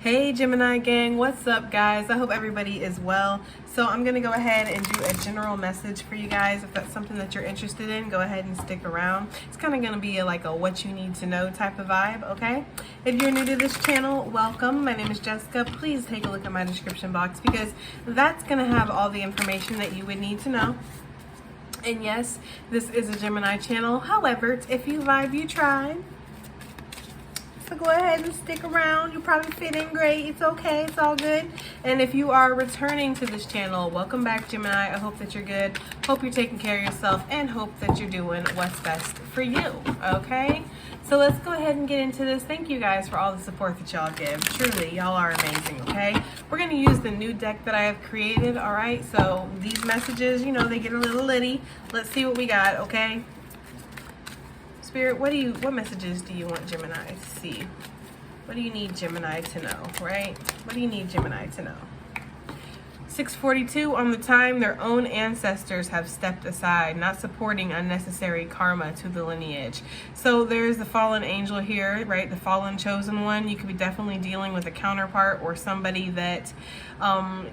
Hey Gemini gang, what's up guys? I hope everybody is well. So I'm going to go ahead and do a general message for you guys. If that's something that you're interested in, go ahead and stick around. It's kind of going to be like a what you need to know type of vibe, okay? If you're new to this channel, welcome. My name is Jessica. Please take a look at my description box because that's going to have all the information that you would need to know. And yes, this is a Gemini channel. However, if you vibe, you try. So go ahead and stick around. You probably fit in great. It's okay. It's all good. And if you are returning to this channel, welcome back, Gemini. I hope that you're good. Hope you're taking care of yourself and hope that you're doing what's best for you. Okay? So let's go ahead and get into this. Thank you guys for all the support that y'all give. Truly, y'all are amazing, okay? We're going to use the new deck that I have created, all right? So these messages, you know, they get a little litty. Let's see what we got, okay? Spirit, what messages do you want Gemini to see? What do you need Gemini to know, right? What do you need Gemini to know? 6:42 on the time, their own ancestors have stepped aside, not supporting unnecessary karma to the lineage. So there's the fallen angel here, right? The fallen chosen one. You could be definitely dealing with a counterpart or somebody that,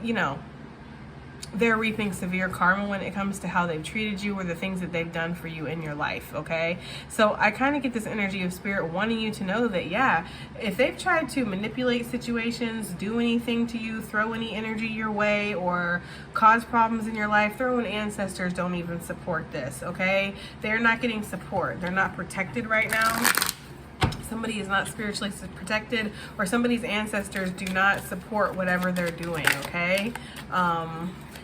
you know, they're reaping severe karma when it comes to how they've treated you or the things that they've done for you in your life, okay? So I kind of get this energy of spirit wanting you to know that, yeah, if they've tried to manipulate situations, do anything to you, throw any energy your way, or cause problems in your life, their own ancestors don't even support this, okay? They're not getting support. They're not protected right now. Somebody is not spiritually protected, or somebody's ancestors do not support whatever they're doing, okay?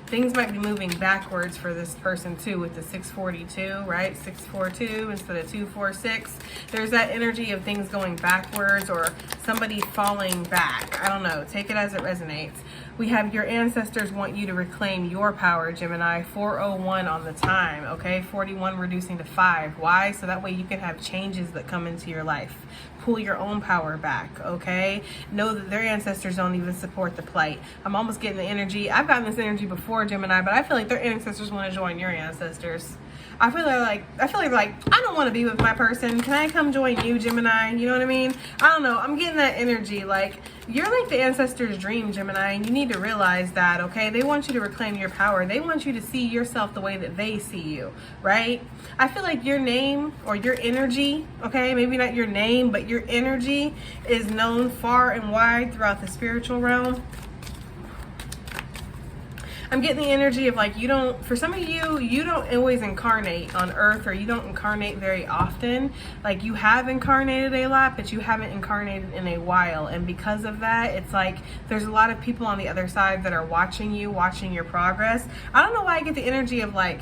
Things might be moving backwards for this person too with the 642, right? 642 instead of 246. There's that energy of things going backwards or somebody falling back. I don't know. Take it as it resonates. We have your ancestors want you to reclaim your power, Gemini. 401 on the time, okay? 41 reducing to 5. Why? So that way you can have changes that come into your life. Pull your own power back, okay? Know that their ancestors don't even support the plight. I'm almost getting the energy. I've gotten this energy before, Gemini, but I feel like their ancestors want to join your ancestors. I feel like I don't want to be with my person. Can I come join you, Gemini? You know what I mean? I don't know. I'm getting that energy. Like, you're like the ancestors' dream, Gemini, and you need to realize that, okay? They want you to reclaim your power. They want you to see yourself the way that they see you, right? I feel like your name or your energy, okay, maybe not your name, but your energy is known far and wide throughout the spiritual realm. I'm getting the energy of like, you don't, for some of you, you don't always incarnate on earth, or you don't incarnate very often. Like, you have incarnated a lot, but you haven't incarnated in a while. And because of that, it's like there's a lot of people on the other side that are watching you, watching your progress. I don't know why I get the energy of like,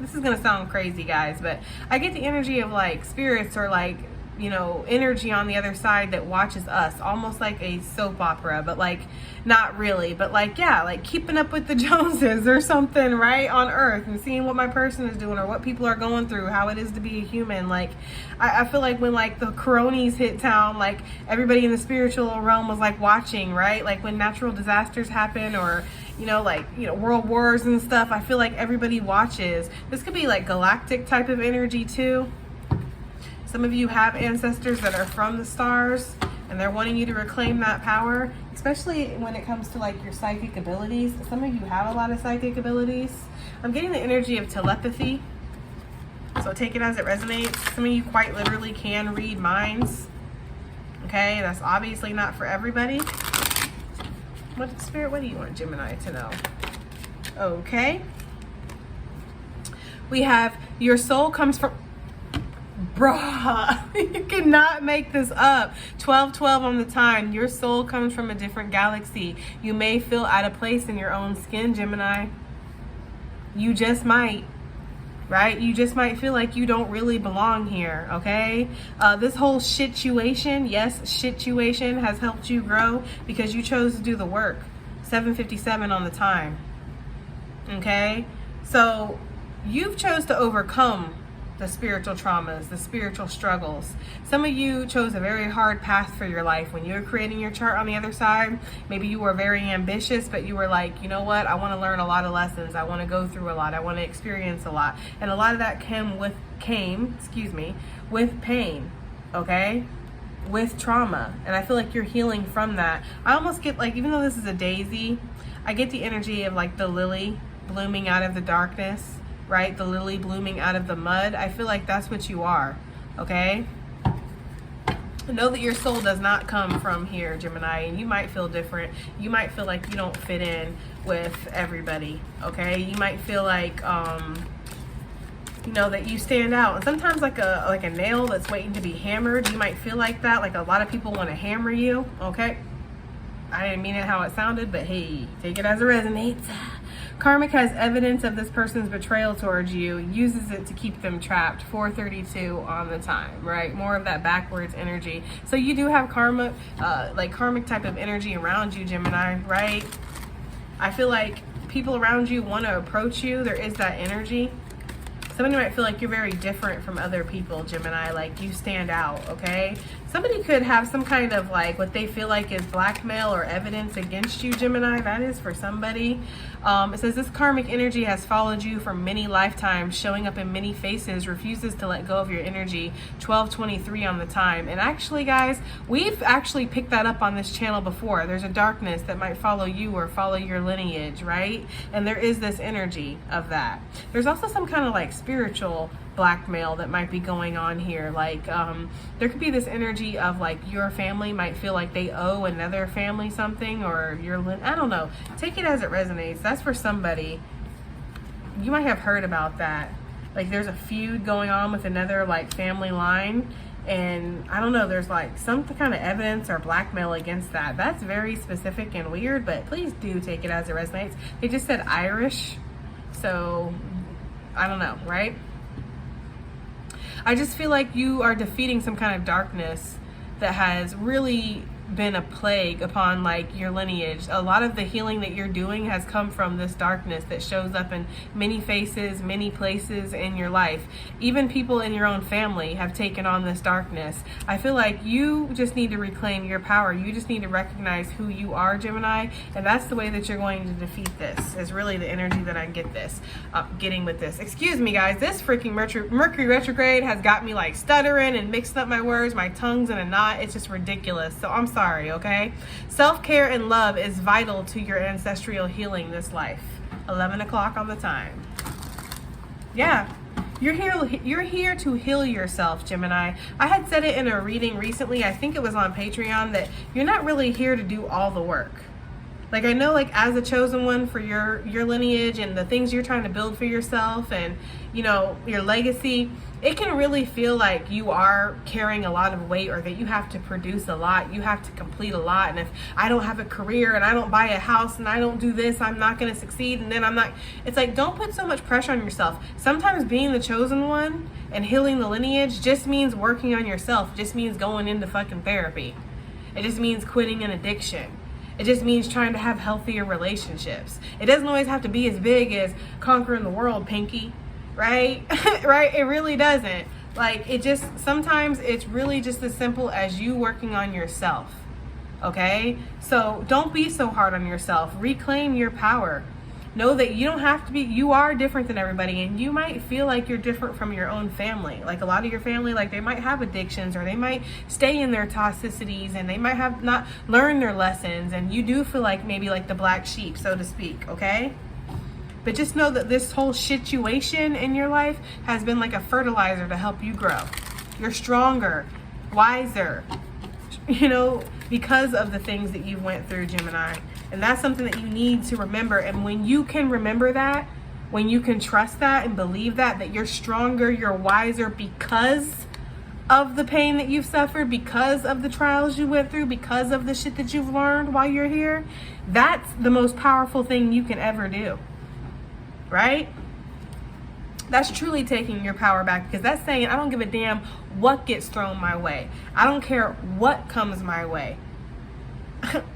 this is going to sound crazy, guys, but I get the energy of like spirits or like, you know, energy on the other side that watches us, almost like a soap opera, but like not really, but like, yeah, like keeping up with the Joneses or something, right, on earth, and seeing what my person is doing or what people are going through, how it is to be a human. Like, I feel like when like the coronies hit town, like everybody in the spiritual realm was like watching, right? Like when natural disasters happen, or you know, like, you know, world wars and stuff, I feel like everybody watches. This could be like galactic type of energy too. Some of you have ancestors that are from the stars and they're wanting you to reclaim that power, especially when it comes to like your psychic abilities. Some of you have a lot of psychic abilities. I'm getting the energy of telepathy, so take it as it resonates. Some of you quite literally can read minds. Okay, that's obviously not for everybody. What spirit, what do you want Gemini to know? Okay. We have your soul comes from, bruh, you cannot make this up. 12:12 on the time. Your soul comes from a different galaxy. You may feel out of place in your own skin, Gemini. You just might, right? You just might feel like you don't really belong here, okay? This whole situation, yes, situation has helped you grow because you chose to do the work. 7:57 on the time, okay? So you've chose to overcome the spiritual traumas, the spiritual struggles. Some of you chose a very hard path for your life. When you were creating your chart on the other side, maybe you were very ambitious, but you were like, you know what? I want to learn a lot of lessons. I want to go through a lot. I want to experience a lot. And a lot of that came with pain, okay? with trauma, and I feel like you're healing from that. I almost get like, even though this is a daisy, I get the energy of like the lily blooming out of the darkness, right? The lily blooming out of the mud. I feel like that's what you are, okay? Know that your soul does not come from here, Gemini, and you might feel different. You might feel like you don't fit in with everybody, okay? You might feel like, you know, that you stand out. And sometimes like a nail that's waiting to be hammered, you might feel like that. Like a lot of people want to hammer you, okay? I didn't mean it how it sounded, but hey, take it as it resonates. Karmic has evidence of this person's betrayal towards you, uses it to keep them trapped. 432 on the time, right? More of that backwards energy. So you do have karma, like karmic type of energy around you, Gemini, right? I feel like people around you want to approach you. There is that energy. Somebody might feel like you're very different from other people, Gemini, like you stand out, okay? Somebody could have some kind of like what they feel like is blackmail or evidence against you, Gemini. That is for somebody. It says this karmic energy has followed you for many lifetimes, showing up in many faces, refuses to let go of your energy. 1223 on the time. And actually, guys, we've actually picked that up on this channel before. There's a darkness that might follow you or follow your lineage, right? And there is this energy of that. There's also some kind of like spiritual blackmail that might be going on here. Like there could be this energy of like your family might feel like they owe another family something, or I don't know, take it as it resonates. That's for somebody. You might have heard about that, like there's a feud going on with another like family line, and I don't know, there's like some kind of evidence or blackmail against that. That's very specific and weird, but please do take it as it resonates. They just said Irish, so I don't know, right? I just feel like you are defeating some kind of darkness that has really been a plague upon like your lineage. A lot of the healing that you're doing has come from this darkness that shows up in many faces, many places in your life. Even people in your own family have taken on this darkness. I feel like you just need to reclaim your power. You just need to recognize who you are, Gemini, and that's the way that you're going to defeat this, is really the energy that I get this getting with this. Excuse me, guys, this freaking Mercury retrograde has got me like stuttering and mixing up my words. My tongue's in a knot. It's just ridiculous. So I'm sorry, okay? Self-care and love is vital to your ancestral healing this life. 11 o'clock on the time. Yeah, you're here to heal yourself, Gemini. I had said it in a reading recently, I think it was on Patreon, that you're not really here to do all the work. Like, I know, like, as a chosen one for your lineage and the things you're trying to build for yourself and, you know, your legacy, it can really feel like you are carrying a lot of weight, or that you have to produce a lot, you have to complete a lot. And if I don't have a career and I don't buy a house and I don't do this, I'm not going to succeed. And then I'm not, it's like, don't put so much pressure on yourself. Sometimes being the chosen one and healing the lineage just means working on yourself. It just means going into fucking therapy. It just means quitting an addiction. It just means trying to have healthier relationships. It doesn't always have to be as big as conquering the world, Pinky, right? Right? It really doesn't. Like, it just, sometimes it's really just as simple as you working on yourself, okay? So don't be so hard on yourself. Reclaim your power. Know that you don't have to be, you are different than everybody, and you might feel like you're different from your own family. Like, a lot of your family, like, they might have addictions, or they might stay in their toxicities, and they might have not learned their lessons, and you do feel like maybe like the black sheep, so to speak, okay? But just know that this whole situation in your life has been like a fertilizer to help you grow. You're stronger, wiser, you know, because of the things that you went through, Gemini. And that's something that you need to remember. And when you can remember that, when you can trust that and believe that you're stronger, you're wiser because of the pain that you've suffered, because of the trials you went through, because of the shit that you've learned while you're here, that's the most powerful thing you can ever do, right? That's truly taking your power back, because that's saying, I don't give a damn what gets thrown my way. I don't care what comes my way.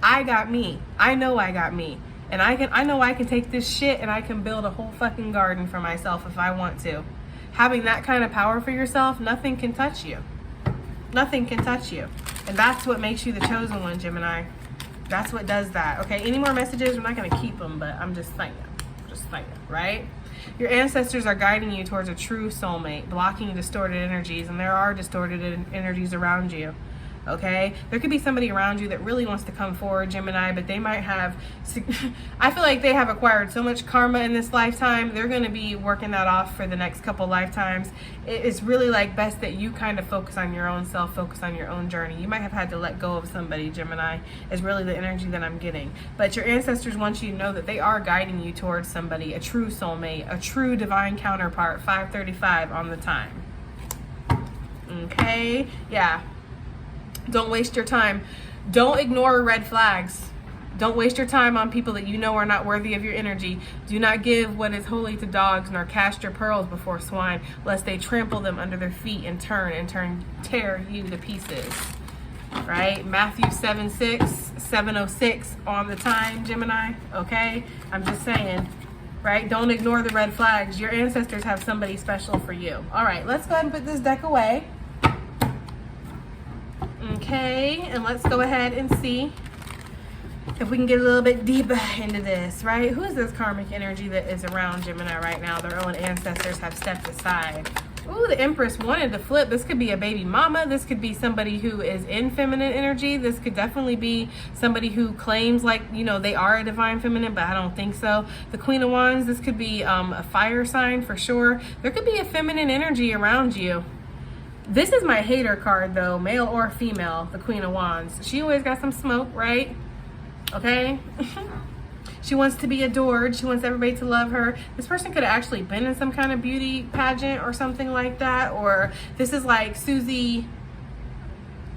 I got me. I know I got me. And I know I can take this shit and I can build a whole fucking garden for myself if I want to. Having that kind of power for yourself, nothing can touch you. Nothing can touch you. And that's what makes you the chosen one, Gemini. That's what does that. Okay, any more messages? We're not going to keep them, but I'm just saying. Right? Your ancestors are guiding you towards a true soulmate, blocking distorted energies, and there are distorted energies around you. okay? There could be somebody around you that really wants to come forward, Gemini, but they might have, I feel like they have acquired so much karma in this lifetime, they're going to be working that off for the next couple lifetimes. It's really like best that you kind of focus on your own self, focus on your own journey. You might have had to let go of somebody, Gemini, is really the energy that I'm getting. But your ancestors want you to know that they are guiding you towards somebody, a true soulmate, a true divine counterpart, 535 on the time. Okay, yeah. Don't waste your time. Don't ignore red flags. Don't waste your time on people that you know are not worthy of your energy. Do not give what is holy to dogs, nor cast your pearls before swine, lest they trample them under their feet and tear you to pieces. Right? Matthew 7:6 on the time, Gemini. Okay? I'm just saying. Right? Don't ignore the red flags. Your ancestors have somebody special for you. All right, let's go ahead and put this deck away. Okay, and let's go ahead and see if we can get a little bit deeper into this, right? Who is this karmic energy that is around Gemini right now? Their own ancestors have stepped aside. Ooh, the Empress wanted to flip. This could be a baby mama. This could be somebody who is in feminine energy. This could definitely be somebody who claims like, you know, they are a divine feminine, but I don't think so. The Queen of Wands, this could be a fire sign for sure. There could be a feminine energy around you. This is my hater card though, male or female, the Queen of Wands. She always got some smoke, right? Okay? She wants to be adored. She wants everybody to love her. This person could have actually been in some kind of beauty pageant or something like that. Or this is like Susie,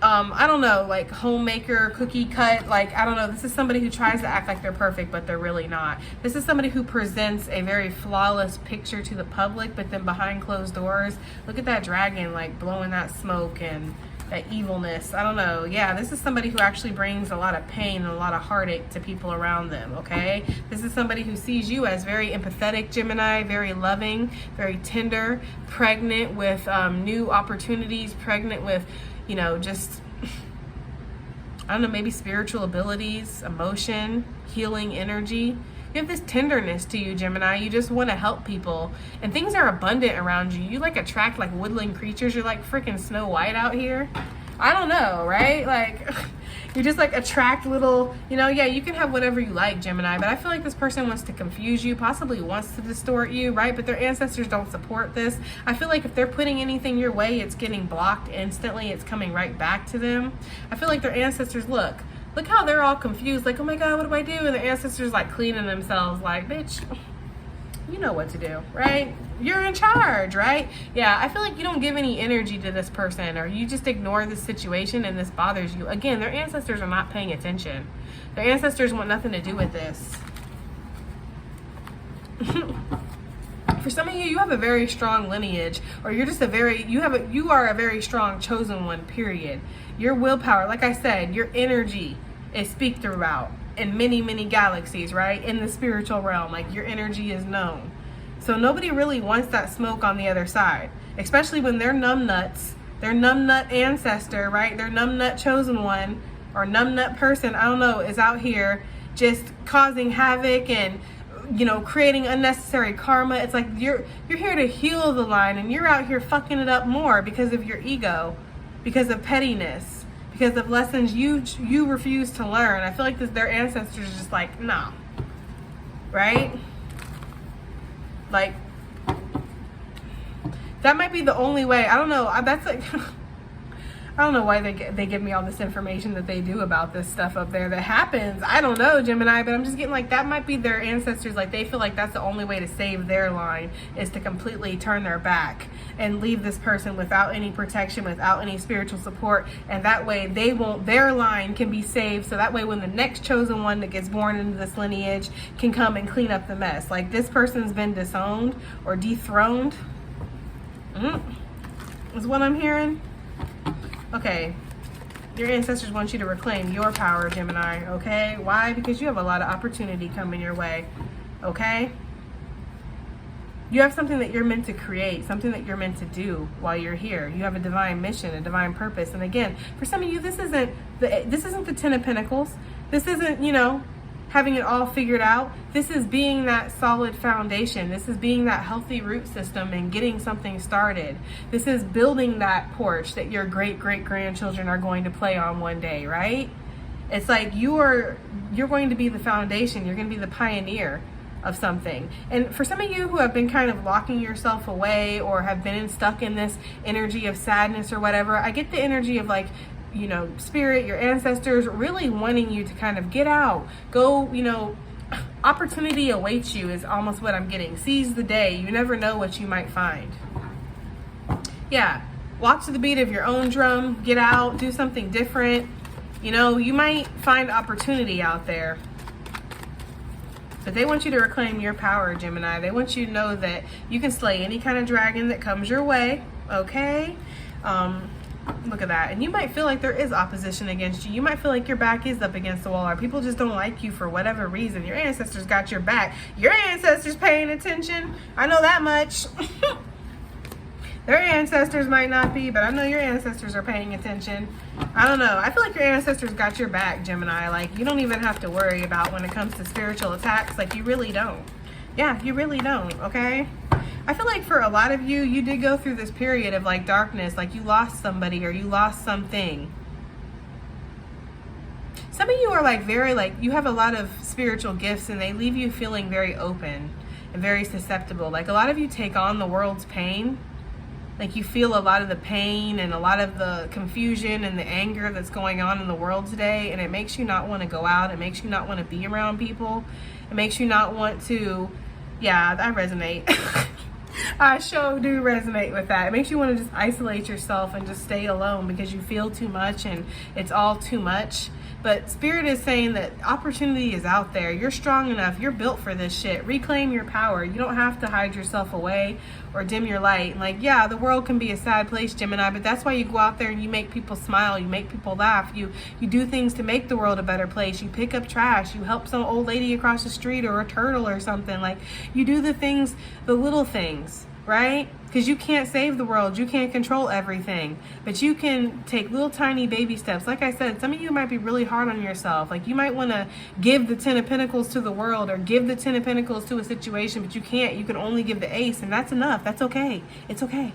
I don't know, like homemaker, cookie cut. Like, I don't know. This is somebody who tries to act like they're perfect, but they're really not. This is somebody who presents a very flawless picture to the public, but then behind closed doors, look at that dragon, like blowing that smoke and that evilness. I don't know. Yeah, this is somebody who actually brings a lot of pain and a lot of heartache to people around them, okay? This is somebody who sees you as very empathetic, Gemini, very loving, very tender, pregnant with new opportunities, pregnant with, you know, just, I don't know, maybe spiritual abilities, emotion, healing energy. You have this tenderness to you, Gemini. You just want to help people. And things are abundant around you. You like attract like woodland creatures. You're like freaking Snow White out here. I don't know, right? Like, you just like attract little, you know, yeah, you can have whatever you like, Gemini. But I feel like this person wants to confuse you, possibly wants to distort you, right? But their ancestors don't support this. I feel like if they're putting anything your way, it's getting blocked instantly. It's coming right back to them. I feel like their ancestors, look how they're all confused, like, oh my God, what do I do? And the ancestors like cleaning themselves, like, bitch, you know what to do, right? You're in charge, right? Yeah, I feel like you don't give any energy to this person, or you just ignore this situation and this bothers you. Again, their ancestors are not paying attention. Their ancestors want nothing to do with this. For some of you, you have a very strong lineage, or you're just you are a very strong chosen one, period. Your willpower, like I said, your energy is speak throughout in many, many galaxies, right? In the spiritual realm, like your energy is known. So nobody really wants that smoke on the other side, especially when their numbnuts, their numbnut ancestor, right? Their numbnut chosen one or numbnut person, I don't know, is out here just causing havoc and, you know, creating unnecessary karma. It's like you're here to heal the line, and you're out here fucking it up more because of your ego, because of pettiness, because of lessons you refuse to learn. I feel like their ancestors are just like, nah, right? Like, that might be the only way. I don't know. That's like, I don't know why they give me all this information that they do about this stuff up there that happens. I don't know, Gemini, but I'm just getting like that might be their ancestors. Like, they feel like that's the only way to save their line is to completely turn their back and leave this person without any protection, without any spiritual support. And that way their line can be saved. So that way when the next chosen one that gets born into this lineage can come and clean up the mess. Like, this person's been disowned or dethroned. Is what I'm hearing. Okay, your ancestors want you to reclaim your power, Gemini, okay? Why? Because you have a lot of opportunity coming your way, okay? You have something that you're meant to create, something that you're meant to do while you're here. You have a divine mission, a divine purpose. And again, for some of you, this isn't the 10 of Pentacles. This isn't, you know, having it all figured out. This is being that solid foundation. This is being that healthy root system and getting something started. This is building that porch that your great-great-grandchildren are going to play on one day, right? It's like you're going to be the foundation. You're going to be the pioneer of something. And for some of you who have been kind of locking yourself away or have been stuck in this energy of sadness or whatever, I get the energy of like, you know, spirit, your ancestors really wanting you to kind of get out, go, you know, opportunity awaits you is almost what I'm getting. Seize the day. You never know what you might find. Yeah, walk to the beat of your own drum, get out, do something different. You know, you might find opportunity out there. But they want you to reclaim your power, Gemini. They want you to know that you can slay any kind of dragon that comes your way, okay? Look at that. And you might feel like there is opposition against you. You might feel like your back is up against the wall, or people just don't like you for whatever reason. Your ancestors got your back. Your ancestors paying attention. I know that much. Their ancestors might not be, but I know your ancestors are paying attention. I don't know. I feel like your ancestors got your back, Gemini. Like, you don't even have to worry about when it comes to spiritual attacks. Like, you really don't. Yeah, you really don't, okay? I feel like for a lot of you, you did go through this period of, like, darkness. Like, you lost somebody or you lost something. Some of you are, like, very, like, you have a lot of spiritual gifts and they leave you feeling very open and very susceptible. Like, a lot of you take on the world's pain. Like, you feel a lot of the pain and a lot of the confusion and the anger that's going on in the world today, and it makes you not want to go out. It makes you not want to be around people. It makes you not want to, yeah, I resonate. I sure do resonate with that. It makes you want to just isolate yourself and just stay alone because you feel too much and it's all too much. But Spirit is saying that opportunity is out there. You're strong enough. You're built for this shit. Reclaim your power. You don't have to hide yourself away or dim your light. Like, yeah, the world can be a sad place, Gemini, but that's why you go out there and you make people smile. You make people laugh. You do things to make the world a better place. You pick up trash. You help some old lady across the street or a turtle or something. Like, you do the things, the little things, right? Because you can't save the world. You can't control everything. But you can take little tiny baby steps. Like I said, some of you might be really hard on yourself. Like, you might want to give the 10 of Pentacles to the world or give the 10 of Pentacles to a situation, but you can't. You can only give the Ace, and that's enough. That's okay. It's okay.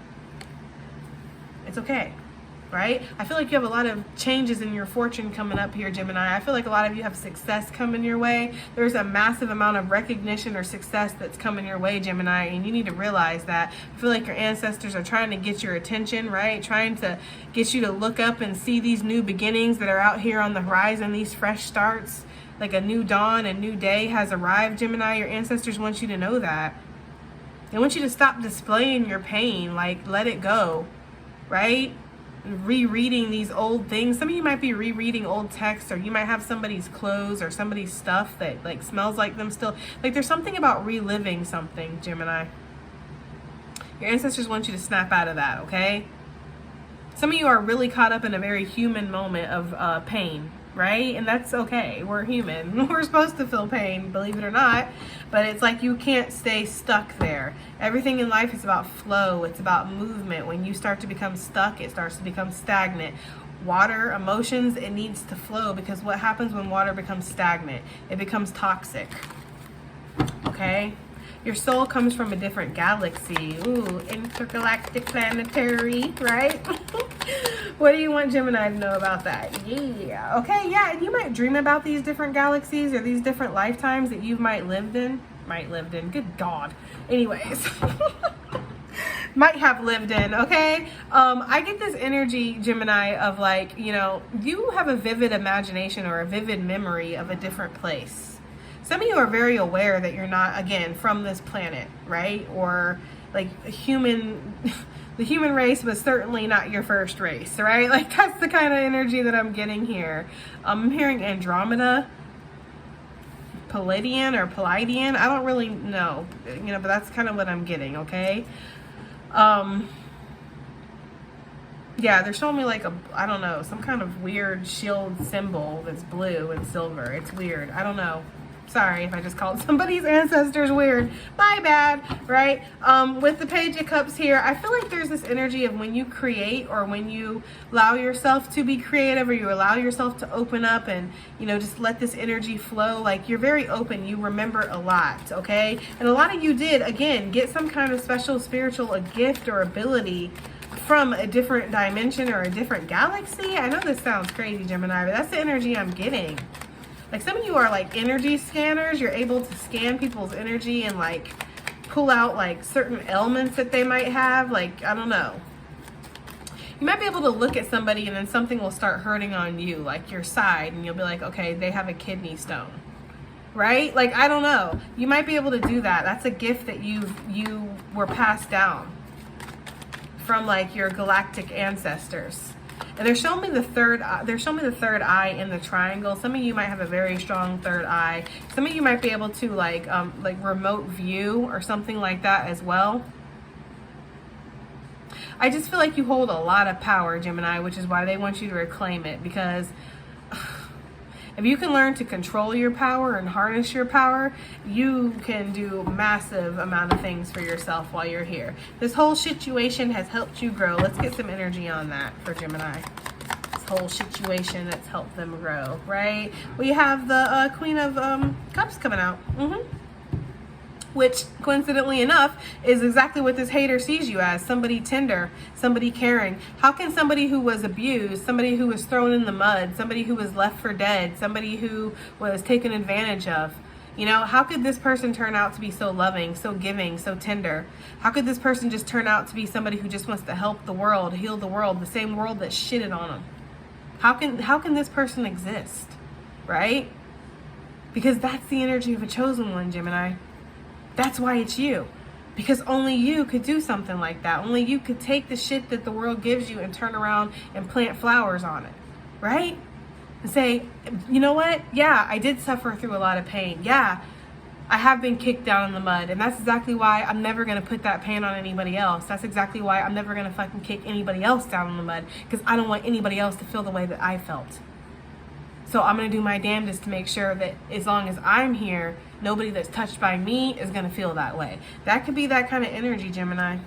It's okay. Right? I feel like you have a lot of changes in your fortune coming up here, Gemini. I feel like a lot of you have success coming your way. There's a massive amount of recognition or success that's coming your way, Gemini, and you need to realize that. I feel like your ancestors are trying to get your attention, right? Trying to get you to look up and see these new beginnings that are out here on the horizon, these fresh starts, like a new dawn, a new day has arrived, Gemini. Your ancestors want you to know that. They want you to stop displaying your pain, like let it go, right? Rereading these old things. Some of you might be rereading old texts, or you might have somebody's clothes or somebody's stuff that like smells like them still. Like, there's something about reliving something, Gemini. Your ancestors want you to snap out of that, okay? Some of you are really caught up in a very human moment of pain, right? And that's okay. We're human. We're supposed to feel pain, believe it or not. But it's like you can't stay stuck there. Everything in life is about flow. It's about movement. When you start to become stuck, it starts to become stagnant. Water, emotions, it needs to flow, because what happens when water becomes stagnant? It becomes toxic. Okay? Your soul comes from a different galaxy. Ooh, intergalactic planetary, right? What do you want Gemini to know about that? Yeah. Okay, yeah, and you might dream about these different galaxies or these different lifetimes that you might lived in. Good God. Anyways. Might have lived in, okay? I get this energy, Gemini, of like, you know, you have a vivid imagination or a vivid memory of a different place. Some of you are very aware that you're not, again, from this planet, right? Or like the human race was certainly not your first race, right? Like, that's the kind of energy that I'm getting here. I'm hearing Andromeda, Palladian or Palladian. I don't really know, you know, but that's kind of what I'm getting, okay? Yeah, they're showing me like I don't know, some kind of weird shield symbol that's blue and silver. It's weird. I don't know. Sorry if I just called somebody's ancestors weird. My bad, right? With the Page of Cups here, I feel like there's this energy of when you create, or when you allow yourself to be creative, or you allow yourself to open up and, you know, just let this energy flow. Like, you're very open. You remember a lot, okay? And a lot of you did, again, get some kind of special spiritual a gift or ability from a different dimension or a different galaxy. I know this sounds crazy, Gemini, but that's the energy I'm getting. Like, some of you are like energy scanners. You're able to scan people's energy and like pull out like certain ailments that they might have. Like, I don't know. You might be able to look at somebody and then something will start hurting on you, like your side, and you'll be like, okay, they have a kidney stone, right? Like, I don't know. You might be able to do that. That's a gift that you were passed down from like your galactic ancestors. And they're showing me the third eye in the triangle. Some of you might have a very strong third eye. Some of you might be able to like remote view or something like that as well. I just feel like you hold a lot of power, Gemini, which is why they want you to reclaim it. Because if you can learn to control your power and harness your power, you can do a massive amount of things for yourself while you're here. This whole situation has helped you grow. Let's get some energy on that for Gemini. This whole situation that's helped them grow, right? We have the Queen of Cups coming out. Which, coincidentally enough, is exactly what this hater sees you as. Somebody tender, somebody caring. How can somebody who was abused, somebody who was thrown in the mud, somebody who was left for dead, somebody who was taken advantage of, you know, how could this person turn out to be so loving, so giving, so tender? How could this person just turn out to be somebody who just wants to help the world, heal the world, the same world that shitted on them? How can this person exist, right? Because that's the energy of a chosen one, Gemini. That's why it's you. Because only you could do something like that. Only you could take the shit that the world gives you and turn around and plant flowers on it, right? And say, you know what? Yeah, I did suffer through a lot of pain. Yeah, I have been kicked down in the mud. And that's exactly why I'm never going to put that pain on anybody else. That's exactly why I'm never going to fucking kick anybody else down in the mud. Because I don't want anybody else to feel the way that I felt. So I'm going to do my damnedest to make sure that as long as I'm here, nobody that's touched by me is going to feel that way. That could be that kind of energy, Gemini.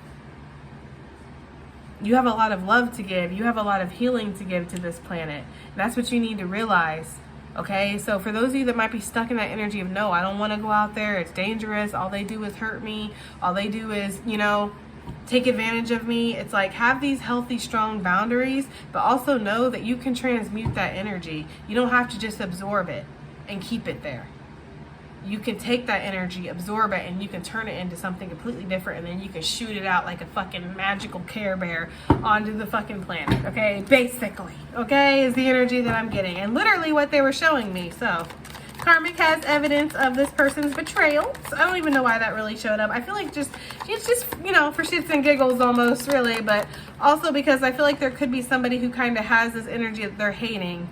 You have a lot of love to give. You have a lot of healing to give to this planet. And that's what you need to realize. Okay? So for those of you that might be stuck in that energy of, no, I don't want to go out there. It's dangerous. All they do is hurt me. All they do is, you know, take advantage of me. It's like, have these healthy, strong boundaries, but also know that you can transmute that energy. You don't have to just absorb it and keep it there. You can take that energy, absorb it, and you can turn it into something completely different, and then you can shoot it out like a fucking magical Care Bear onto the fucking planet, okay? Basically, okay, is the energy that I'm getting, and literally what they were showing me. So Karmic has evidence of this person's betrayal. So I don't even know why that really showed up. I feel like it's just, you know, for shits and giggles almost, really. But also because I feel like there could be somebody who kind of has this energy that they're hating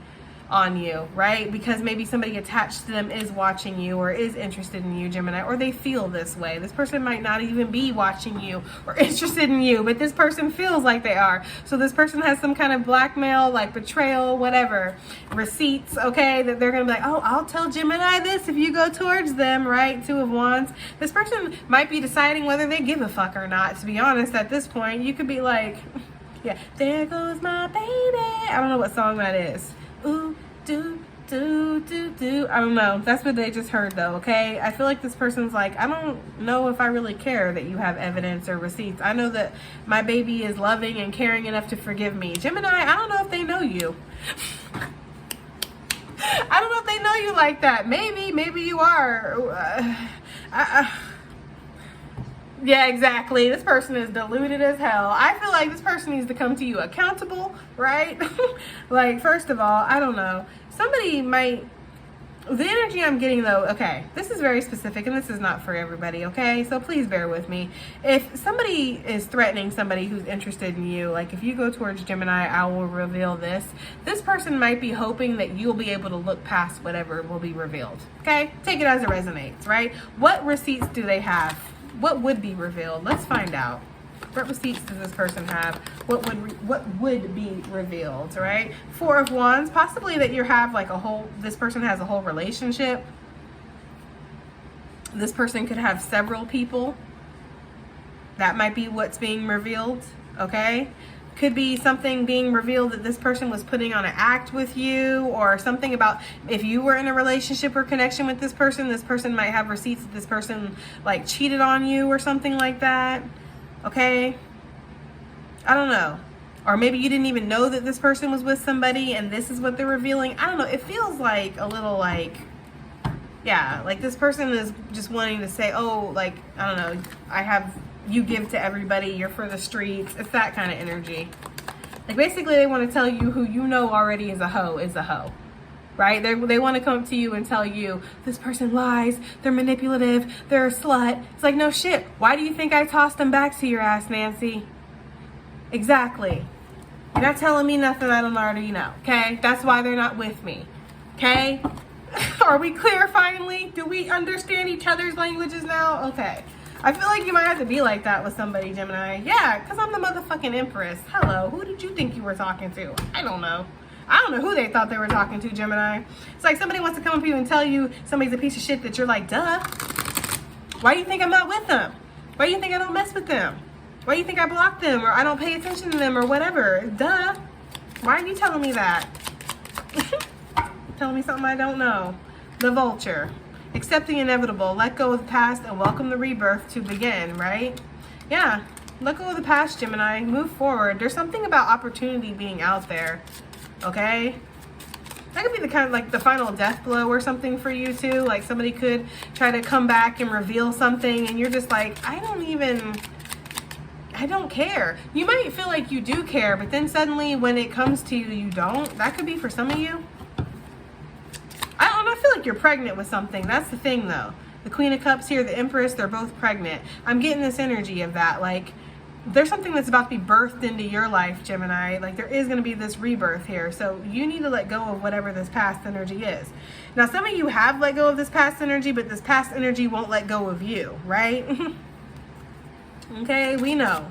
on you, right? Because maybe somebody attached to them is watching you or is interested in you, Gemini, or they feel this way. This person might not even be watching you or interested in you, but this person feels like they are. So this person has some kind of blackmail, like betrayal, whatever, receipts, okay, that they're gonna be like, oh, I'll tell Gemini this if you go towards them, right? Two of Wands. This person might be deciding whether they give a fuck or not, to be honest. At this point, you could be like, yeah, there goes my baby. I don't know what song that is. Ooh, do, do, do, do. I don't know. That's what they just heard, though, okay? I feel like this person's like, I don't know if I really care that you have evidence or receipts. I know that my baby is loving and caring enough to forgive me. Gemini, I don't know if they know you. I don't know if they know you like that. Maybe you are. Yeah, exactly. This person is deluded as hell. I feel like this person needs to come to you accountable, right? Like, first of all, I don't know. Somebody might... The energy I'm getting, though, okay, this is very specific, and this is not for everybody, okay? So please bear with me. If somebody is threatening somebody who's interested in you, like if you go towards Gemini, I will reveal this. This person might be hoping that you'll be able to look past whatever will be revealed, okay? Take it as it resonates, right? What receipts do they have? What would be revealed? Let's find out. What receipts does this person have? What would be revealed, right? Four of Wands, possibly that you have like this person has a whole relationship. This person could have several people. That might be what's being revealed, okay? Could be something being revealed that this person was putting on an act with you, or something about if you were in a relationship or connection with this person might have receipts that this person like cheated on you or something like that, okay? I don't know. Or maybe you didn't even know that this person was with somebody and this is what they're revealing. I don't know. It feels like a little like, yeah, like this person is just wanting to say, oh, like, I don't know, you give to everybody, you're for the streets. It's that kind of energy. Like basically they want to tell you who you know already is a hoe, right? They want to come up to you and tell you this person lies, they're manipulative, they're a slut. It's like, no shit. Why do you think I tossed them back to your ass, Nancy? Exactly. You're not telling me nothing I don't already know, okay? That's why they're not with me, okay? Are we clear finally? Do we understand each other's languages now? Okay. I feel like you might have to be like that with somebody, Gemini. Yeah, because I'm the motherfucking Empress. Hello, who did you think you were talking to? I don't know. I don't know who they thought they were talking to, Gemini. It's like somebody wants to come up to you and tell you somebody's a piece of shit that you're like, duh. Why do you think I'm not with them? Why do you think I don't mess with them? Why do you think I block them or I don't pay attention to them or whatever? Duh. Why are you telling me that? Telling me something I don't know. The Vulture. Accept the inevitable. Let go of the past and welcome the rebirth to begin, right? Yeah. Let go of the past, Gemini. Move forward. There's something about opportunity being out there. Okay? That could be the kind of like the final death blow or something for you too. Like somebody could try to come back and reveal something and you're just like, I don't care. You might feel like you do care, but then suddenly when it comes to you, you don't. That could be for some of you. I feel like you're pregnant with something. That's the thing though. The Queen of Cups here, the Empress, they're both pregnant. I'm getting this energy of that. Like there's something that's about to be birthed into your life, Gemini. Like there is going to be this rebirth here. So you need to let go of whatever this past energy is. Now some of you have let go of this past energy, but this past energy won't let go of you, right? Okay, we know.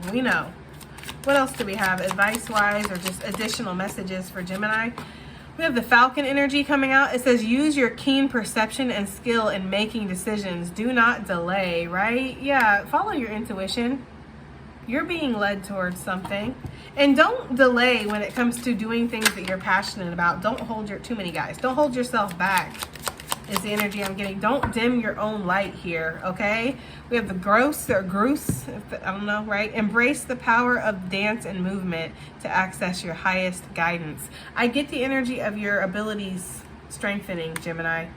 What else do we have advice-wise or just additional messages for Gemini? We have the Falcon energy coming out. It says, use your keen perception and skill in making decisions. Do not delay, right? Yeah, follow your intuition. You're being led towards something. And don't delay when it comes to doing things that you're passionate about. Don't hold too many guys. Don't hold yourself back is the energy I'm getting. Don't dim your own light here, okay? We have the Gross, I don't know, right? Embrace the power of dance and movement to access your highest guidance. I get the energy of your abilities strengthening, Gemini.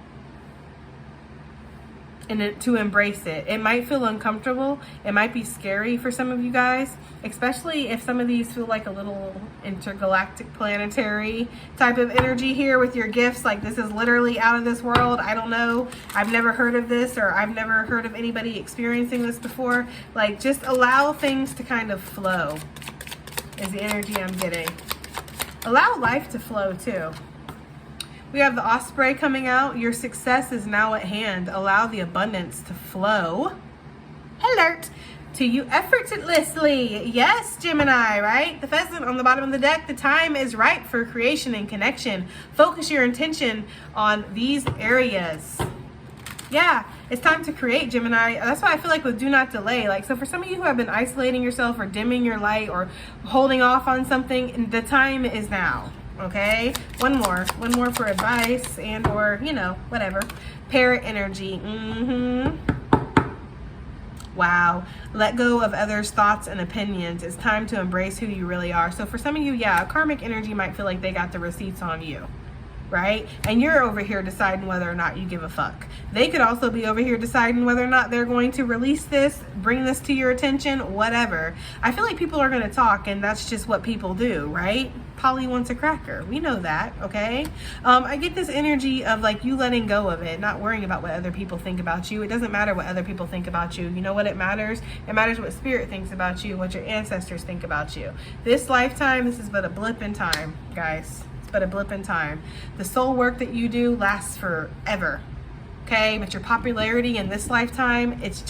And to embrace it. It might feel uncomfortable. It might be scary for some of you guys, especially if some of these feel like a little intergalactic planetary type of energy here with your gifts. Like this is literally out of this world. I don't know. I've never heard of this, or I've never heard of anybody experiencing this before. Like just allow things to kind of flow is the energy I'm getting. Allow life to flow too. We have the Osprey coming out. Your success is now at hand. Allow the abundance to flow. Alert to you effortlessly. Yes, Gemini, right? The Pheasant on the bottom of the deck. The time is right for creation and connection. Focus your intention on these areas. Yeah, it's time to create, Gemini. That's why I feel like with do not delay. Like, so for some of you who have been isolating yourself or dimming your light or holding off on something, the time is now. Okay, one more for advice and or, you know, whatever. Parrot energy. Wow. Let go of others' thoughts and opinions. It's time to embrace who you really are. So for some of you, yeah, karmic energy might feel like they got the receipts on you, right? And you're over here deciding whether or not you give a fuck. They could also be over here deciding whether or not they're going to release this, bring this to your attention, whatever. I feel like people are going to talk, and that's just what people do, right? Polly wants a cracker. We know that, okay? I get this energy of like you letting go of it, not worrying about what other people think about you. It doesn't matter what other people think about you. You know what it matters? It matters what spirit thinks about you, what your ancestors think about you. This lifetime, this is but a blip in time, guys. It's but a blip in time. The soul work that you do lasts forever, okay? But your popularity in this lifetime, it's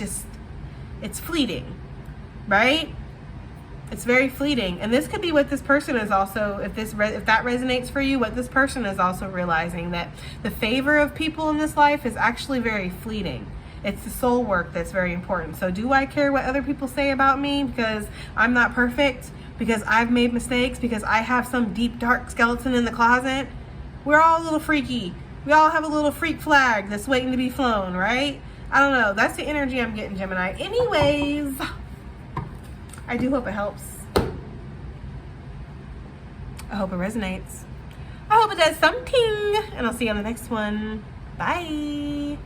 fleeting, right? It's very fleeting. And this could be what this person is also, if that resonates for you, what this person is also realizing, that the favor of people in this life is actually very fleeting. It's the soul work that's very important. So do I care what other people say about me because I'm not perfect, because I've made mistakes, because I have some deep dark skeleton in the closet? We're all a little freaky. We all have a little freak flag that's waiting to be flown, right? I don't know. That's the energy I'm getting, Gemini. Anyways, I do hope it helps. I hope it resonates. I hope it does something. And I'll see you on the next one. Bye.